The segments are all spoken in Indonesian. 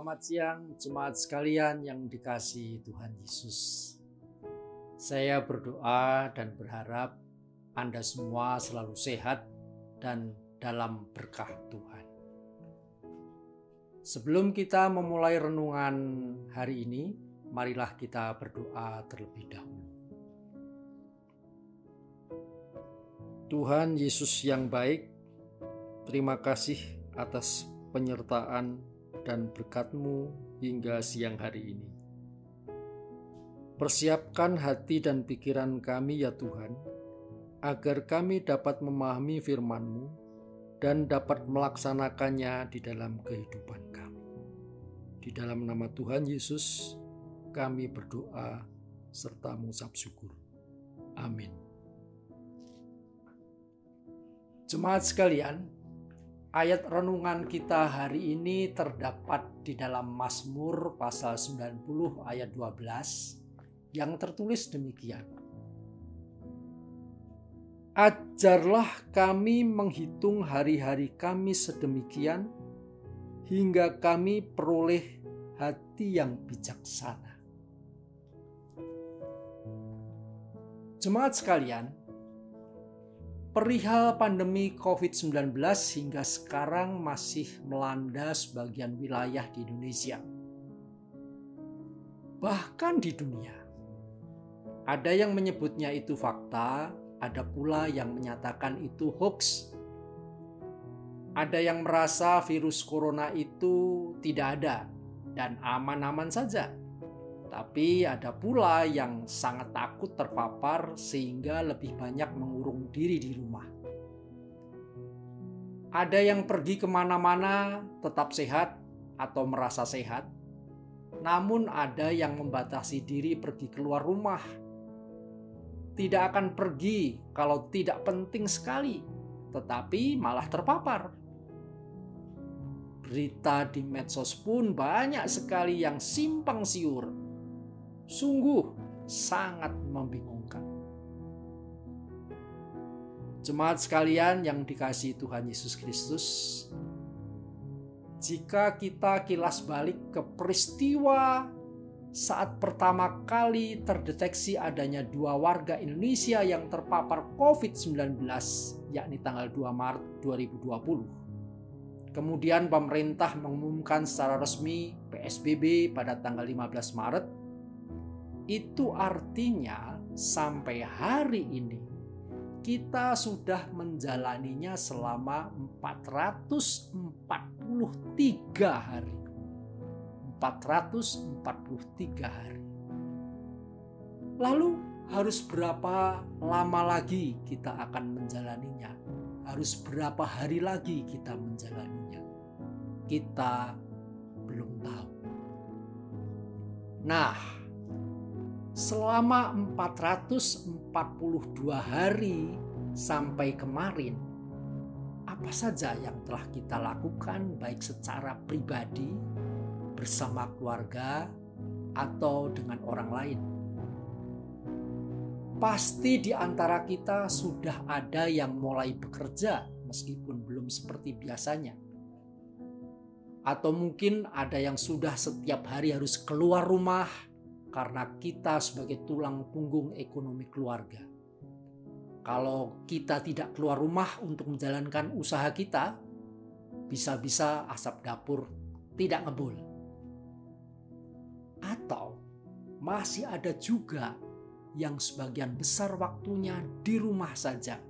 Selamat siang jemaat sekalian yang dikasihi Tuhan Yesus. Saya berdoa dan berharap Anda semua selalu sehat dan dalam berkah Tuhan. Sebelum kita memulai renungan hari ini, marilah kita berdoa terlebih dahulu. Tuhan Yesus yang baik, terima kasih atas penyertaan dan berkat-Mu hingga siang hari ini. Persiapkan hati dan pikiran kami ya Tuhan, agar kami dapat memahami firman-Mu dan dapat melaksanakannya di dalam kehidupan kami. Di dalam nama Tuhan Yesus, kami berdoa serta mengucap syukur. Amin. Jemaat sekalian, ayat renungan kita hari ini terdapat di dalam Mazmur pasal 90 ayat 12 yang tertulis demikian. Ajarlah kami menghitung hari-hari kami sedemikian hingga kami peroleh hati yang bijaksana. Jemaat sekalian, perihal pandemi COVID-19 hingga sekarang masih melanda sebagian wilayah di Indonesia. Bahkan di dunia. Ada yang menyebutnya itu fakta, ada pula yang menyatakan itu hoax. Ada yang merasa virus corona itu tidak ada dan aman-aman saja. Tapi ada pula yang sangat takut terpapar sehingga lebih banyak mengurung diri di rumah. Ada yang pergi kemana-mana tetap sehat atau merasa sehat. Namun ada yang membatasi diri pergi keluar rumah. Tidak akan pergi kalau tidak penting sekali, tetapi malah terpapar. Berita di medsos pun banyak sekali yang simpang siur. Sungguh sangat membingungkan. Jemaat sekalian yang dikasihi Tuhan Yesus Kristus, jika kita kilas balik ke peristiwa saat pertama kali terdeteksi adanya 2 warga Indonesia yang terpapar COVID-19, yakni tanggal 2 Maret 2020. Kemudian pemerintah mengumumkan secara resmi PSBB pada tanggal 15 Maret. Itu artinya sampai hari ini kita sudah menjalaninya selama 443 hari. 443 hari. Lalu harus berapa lama lagi kita akan menjalaninya? Harus berapa hari lagi kita menjalaninya? Kita belum tahu. Nah, selama 442 hari sampai kemarin, apa saja yang telah kita lakukan baik secara pribadi, bersama keluarga, atau dengan orang lain? Pasti di antara kita sudah ada yang mulai bekerja meskipun belum seperti biasanya. Atau mungkin ada yang sudah setiap hari harus keluar rumah karena kita sebagai tulang punggung ekonomi keluarga. Kalau kita tidak keluar rumah untuk menjalankan usaha kita, bisa-bisa asap dapur tidak ngebul. Atau masih ada juga yang sebagian besar waktunya di rumah saja.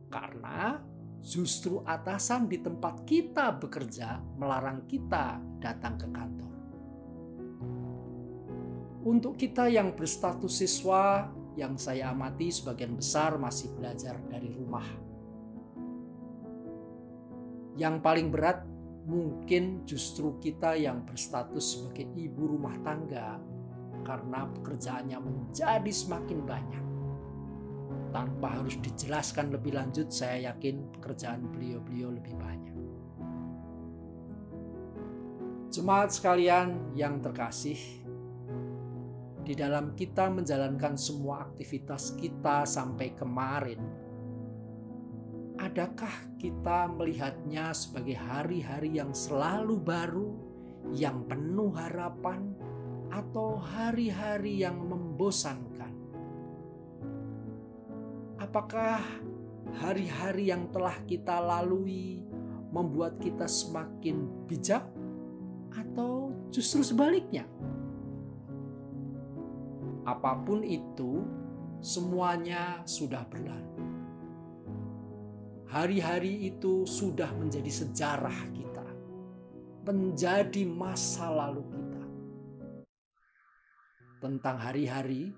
Karena justru atasan di tempat kita bekerja melarang kita datang ke kantor. Untuk kita yang berstatus siswa, yang saya amati sebagian besar masih belajar dari rumah. Yang paling berat mungkin justru kita yang berstatus sebagai ibu rumah tangga karena pekerjaannya menjadi semakin banyak. Tanpa harus dijelaskan lebih lanjut, saya yakin pekerjaan beliau-beliau lebih banyak. Jemaat sekalian yang terkasih, di dalam kita menjalankan semua aktivitas kita sampai kemarin, adakah kita melihatnya sebagai hari-hari yang selalu baru, yang penuh harapan atau hari-hari yang membosankan? Apakah hari-hari yang telah kita lalui membuat kita semakin bijak atau justru sebaliknya? Apapun itu, semuanya sudah berlalu. Hari-hari itu sudah menjadi sejarah kita, menjadi masa lalu kita. Tentang hari-hari,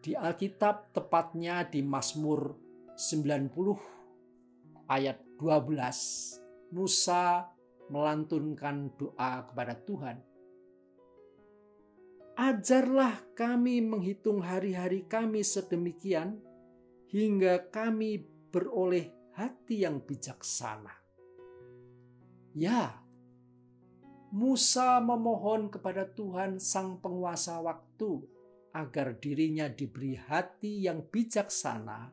di Alkitab tepatnya di Mazmur 90 ayat 12, Musa melantunkan doa kepada Tuhan. Ajarlah kami menghitung hari-hari kami sedemikian hingga kami beroleh hati yang bijaksana. Ya, Musa memohon kepada Tuhan Sang Penguasa waktu agar dirinya diberi hati yang bijaksana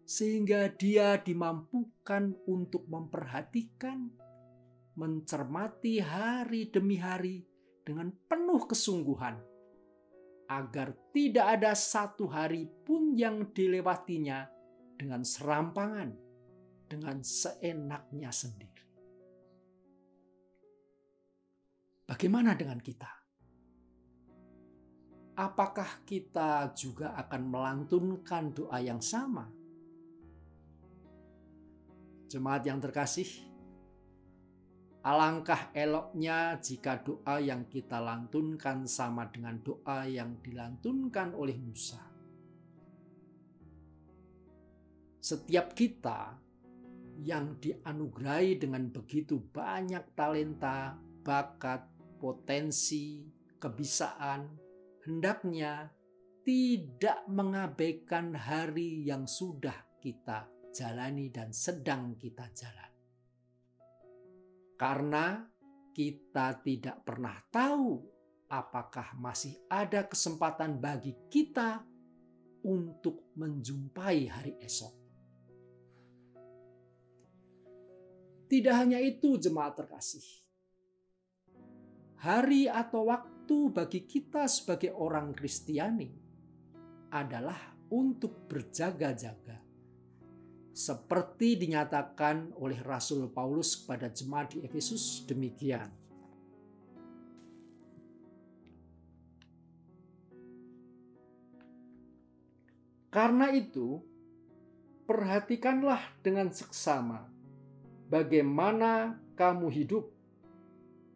sehingga dia dimampukan untuk memperhatikan, mencermati hari demi hari dengan penuh kesungguhan, agar tidak ada satu hari pun yang dilewatinya dengan serampangan, dengan seenaknya sendiri. Bagaimana dengan kita? Apakah kita juga akan melantunkan doa yang sama? Jemaat yang terkasih, alangkah eloknya jika doa yang kita lantunkan sama dengan doa yang dilantunkan oleh Musa. Setiap kita yang dianugerahi dengan begitu banyak talenta, bakat, potensi, kebisaan, hendaknya tidak mengabaikan hari yang sudah kita jalani dan sedang kita jalani. Karena kita tidak pernah tahu apakah masih ada kesempatan bagi kita untuk menjumpai hari esok. Tidak hanya itu, jemaat terkasih. Hari atau waktu bagi kita sebagai orang Kristiani adalah untuk berjaga-jaga. Seperti dinyatakan oleh Rasul Paulus kepada jemaat di Efesus demikian. Karena itu, perhatikanlah dengan seksama bagaimana kamu hidup.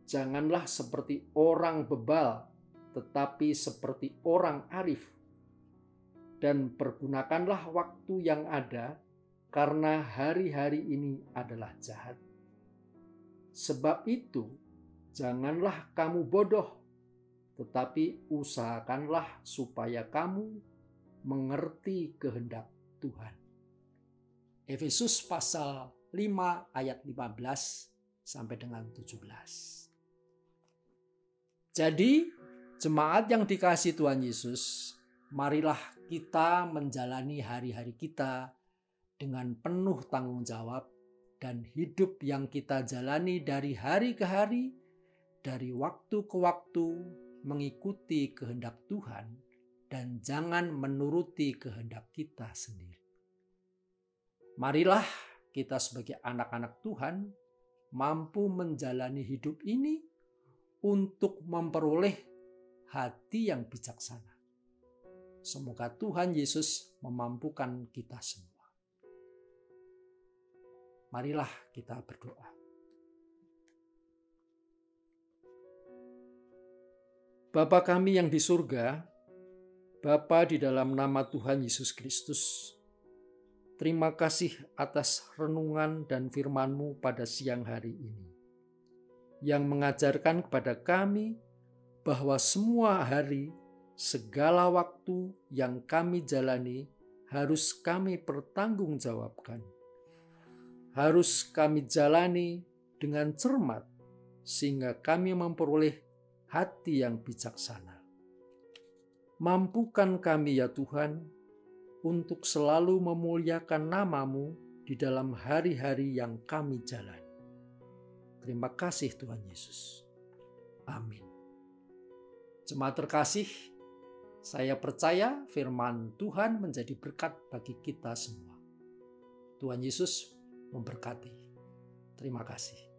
Janganlah seperti orang bebal, tetapi seperti orang arif. Dan pergunakanlah waktu yang ada, karena hari-hari ini adalah jahat. Sebab itu, janganlah kamu bodoh, tetapi usahakanlah supaya kamu mengerti kehendak Tuhan. Efesus pasal 5 ayat 15 sampai dengan 17. Jadi, jemaat yang dikasihi Tuhan Yesus, marilah kita menjalani hari-hari kita dengan penuh tanggung jawab, dan hidup yang kita jalani dari hari ke hari, dari waktu ke waktu, mengikuti kehendak Tuhan, dan jangan menuruti kehendak kita sendiri. Marilah kita sebagai anak-anak Tuhan mampu menjalani hidup ini untuk memperoleh hati yang bijaksana. Semoga Tuhan Yesus memampukan kita semua. Marilah kita berdoa. Bapa kami yang di surga, Bapa di dalam nama Tuhan Yesus Kristus, terima kasih atas renungan dan firman-Mu pada siang hari ini, yang mengajarkan kepada kami bahwa semua hari, segala waktu yang kami jalani harus kami pertanggungjawabkan. Harus kami jalani dengan cermat sehingga kami memperoleh hati yang bijaksana. Mampukan kami ya Tuhan untuk selalu memuliakan nama-Mu di dalam hari-hari yang kami jalani. Terima kasih Tuhan Yesus. Amin. Jemaat terkasih, saya percaya firman Tuhan menjadi berkat bagi kita semua. Tuhan Yesus memberkati. Terima kasih.